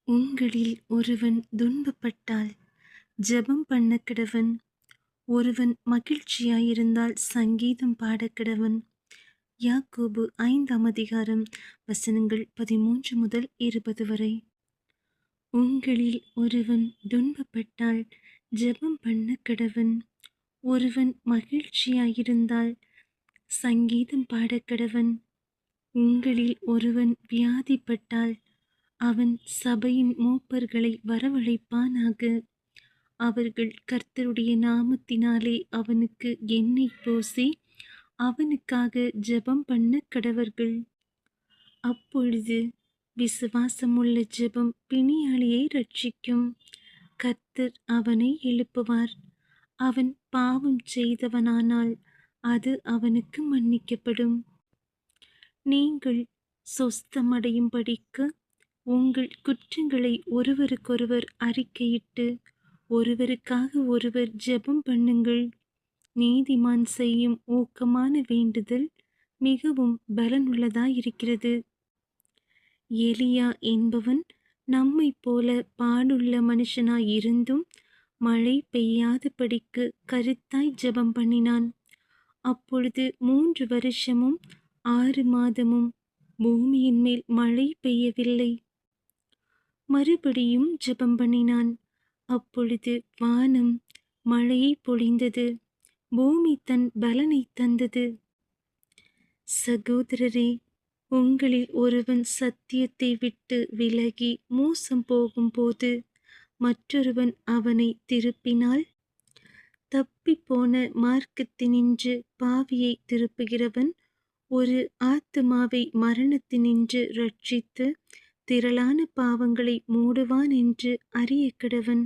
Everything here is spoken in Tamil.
உங்களில் ஒருவன் துன்பப்பட்டால் ஜெபம் பண்ணக்கிடவன். ஒருவன் மகிழ்ச்சியாயிருந்தால் சங்கீதம் பாடக்கிடவன். யாக்கோபு 5ஆம் அதிகாரம் வசனங்கள் 13 முதல் 20 வரை. உங்களில் ஒருவன் துன்பப்பட்டால் ஜெபம் பண்ணக்கிடவன். ஒருவன் மகிழ்ச்சியாயிருந்தால் சங்கீதம் பாடக்கிடவன். உங்களில் ஒருவன் வியாதிப்பட்டால் அவன் சபையின் மூப்பர்களை வரவழைப்பானாக. அவர்கள் கர்த்தருடைய நாமத்தினாலே அவனுக்கு எண்ணெய் பூசி அவனுக்காக ஜெபம் பண்ண கடவர்கள். அப்பொழுது விசுவாசமுள்ள ஜெபம் பிணியாளியை ரட்சிக்கும். கர்த்தர் அவனை எழுப்புவார். அவன் பாவம் செய்தவனானால் அது அவனுக்கு மன்னிக்கப்படும். நீங்கள் சொஸ்தமடையும்படிக்கு உங்கள் குற்றங்களை ஒருவருக்கொருவர் அறிக்கையிட்டு ஒருவருக்காக ஒருவர் ஜெபம் பண்ணுங்கள். நீதிமான் செய்யும் ஊக்கமான வேண்டுதல் மிகவும் பலனுள்ளதாயிருக்கிறது. எலியா என்பவன் நம்மை போல பாடுள்ள மனுஷனாயிருந்தும் மழை பெய்யாதபடிக்கு கருத்தாய் ஜெபம் பண்ணினான். அப்பொழுது 3 வருஷமும் 6 மாதமும் பூமியின் மேல் மழை பெய்யவில்லை. மறுபடியும் ஜெபம் பண்ணினான். அப்பொழுது வானம் மழையை பொழிந்தது, பூமி தன் பலனை தந்தது. சகோதரரே, உங்களில் ஒருவன் சத்தியத்தை விட்டு விலகி மோசம் போகும்போது மற்றொருவன் அவனை திருப்பினால், தப்பிப்போன மார்க்கத்தினின்று பாவியை திருப்புகிறவன் ஒரு ஆத்துமாவை மரணத்தினின்று ரட்சித்து திரளான பாவங்களை மூடுவான் என்று அறியக்கடவன்.